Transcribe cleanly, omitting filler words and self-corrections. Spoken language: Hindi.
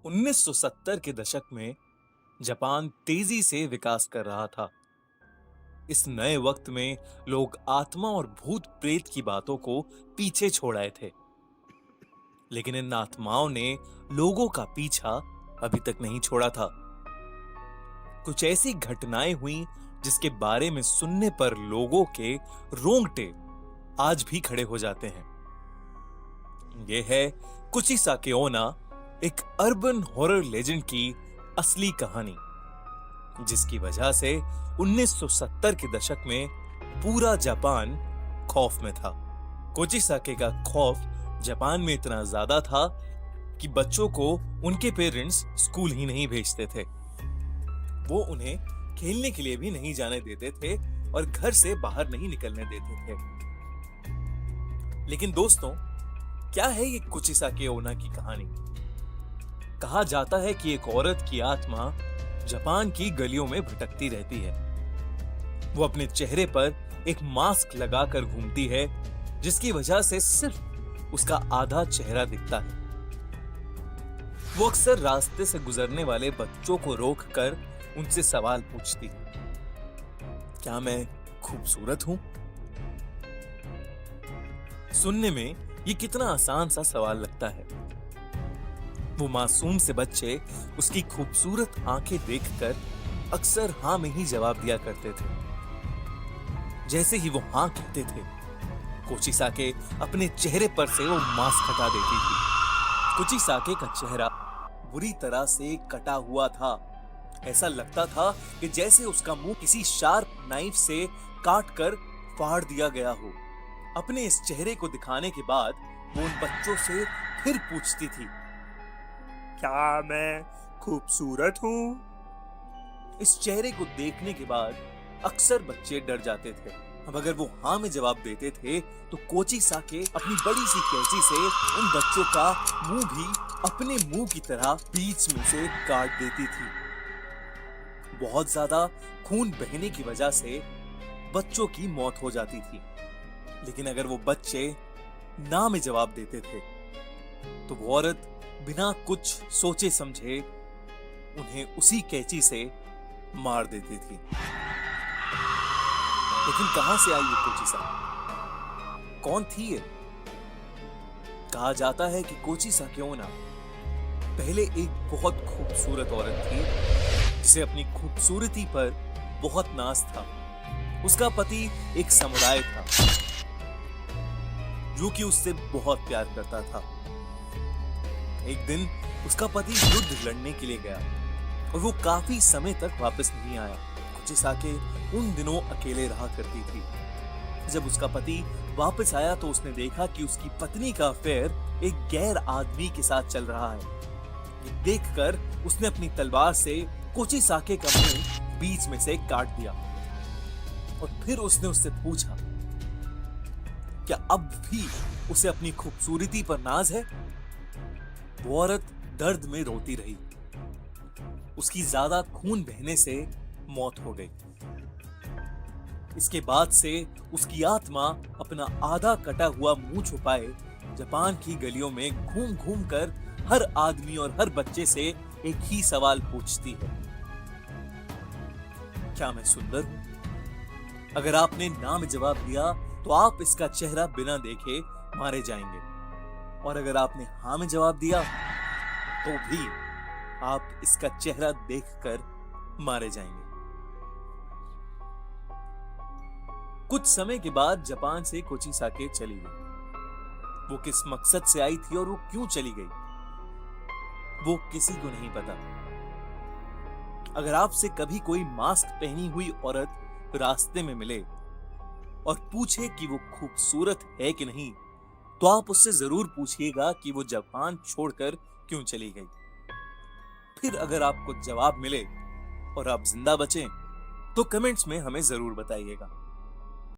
1970 के दशक में जापान तेजी से विकास कर रहा था। इस नए वक्त में लोग आत्मा और भूत प्रेत की बातों को पीछे छोड़ आए थे, लेकिन इन आत्माओं ने लोगों का पीछा अभी तक नहीं छोड़ा था। कुछ ऐसी घटनाएं हुई जिसके बारे में सुनने पर लोगों के रोंगटे आज भी खड़े हो जाते हैं। यह है कुचिसाके ओना, एक अर्बन हॉरर लेजेंड की असली कहानी, जिसकी वजह से 1970 के दशक में पूरा जापान खौफ में था। कुचिसाके का खौफ जापान में इतना ज्यादा था कि बच्चों को उनके पेरेंट्स स्कूल ही नहीं भेजते थे। वो उन्हें खेलने के लिए भी नहीं जाने देते थे और घर से बाहर नहीं निकलने देते थे। लेकिन दोस्तों, क्या है ये कुचिसाके ओना की कहानी? कहा जाता है कि एक औरत की आत्मा जापान की गलियों में भटकती रहती है। वो अपने चेहरे पर एक मास्क लगाकर घूमती है, जिसकी वजह से सिर्फ उसका आधा चेहरा दिखता है। वो अक्सर रास्ते से गुजरने वाले बच्चों को रोककर उनसे सवाल पूछती है, क्या मैं खूबसूरत हूं? सुनने में ये कितना आसान सा सवाल लगता है। वो मासूम से बच्चे उसकी खूबसूरत आंखें देखकर अक्सर हां में ही जवाब दिया करते थे। जैसे ही वो हां कहते थे, कुचिसाके अपने चेहरे पर से वो मास्क हटा देती थी। कुचिसाके का चेहरा बुरी तरह से कटा हुआ था। ऐसा लगता था कि जैसे उसका मुंह किसी शार्प नाइफ से काट कर फाड़ दिया गया हो। अपने इस चेहरे को दिखाने के बाद वो उन बच्चों से फिर पूछती थी, क्या मैं खूबसूरत हूं? इस चेहरे को देखने के बाद अक्सर बच्चे डर जाते थे। अब अगर वो हाँ में जवाब देते थे तो कुचिसाके अपनी बड़ी सी कैंची से उन बच्चों का मुंह भी अपने मुंह की तरह बीच में से काट देती थी। बहुत ज्यादा खून बहने की वजह से बच्चों की मौत हो जाती थी। लेकिन अगर वो बच्चे ना में जवाब देते थे तो वो औरत बिना कुछ सोचे समझे उन्हें उसी कैंची से मार देती थी। लेकिन कहां से आई ये कुचिसाके? कौन थी ये? कहा जाता है कि कुचिसाके ओना पहले एक बहुत खूबसूरत औरत थी, जिसे अपनी खूबसूरती पर बहुत नाज था। उसका पति एक समुराय था जो कि उससे बहुत प्यार करता था। एक दिन उसका पति युद्ध लड़ने के लिए गया और वो काफी समय तक वापस नहीं आया। कुचिसाके उन दिनों अकेले रहा करती थी। जब उसका पति वापस आया तो उसने देखा कि उसकी पत्नी का अफेयर एक गैर आदमी के साथ चल रहा है। ये देखकर उसने अपनी तलवार से कुचिसाके का मुंह बीच में से काट दिया और फिर उसने उससे पूछा, क्या अब भी उसे अपनी खूबसूरती पर नाज है? वो औरत दर्द में रोती रही। उसकी ज्यादा खून बहने से मौत हो गई। इसके बाद से उसकी आत्मा अपना आधा कटा हुआ मुंह छुपाए जापान की गलियों में घूम घूम कर हर आदमी और हर बच्चे से एक ही सवाल पूछती है, क्या मैं सुंदर हूं? अगर आपने ना में जवाब दिया तो आप इसका चेहरा बिना देखे मारे जाएंगे, और अगर आपने हाँ में जवाब दिया तो भी आप इसका चेहरा देखकर मारे जाएंगे। कुछ समय के बाद जापान से कुचिसाके चली गई। वो किस मकसद से आई थी और वो क्यों चली गई, वो किसी को नहीं पता। अगर आपसे कभी कोई मास्क पहनी हुई औरत रास्ते में मिले और पूछे कि वो खूबसूरत है कि नहीं, तो आप उससे जरूर पूछिएगा कि वो जापान छोड़कर क्यों चली गई। फिर अगर आपको जवाब मिले और आप जिंदा बचें तो कमेंट्स में हमें जरूर बताइएगा।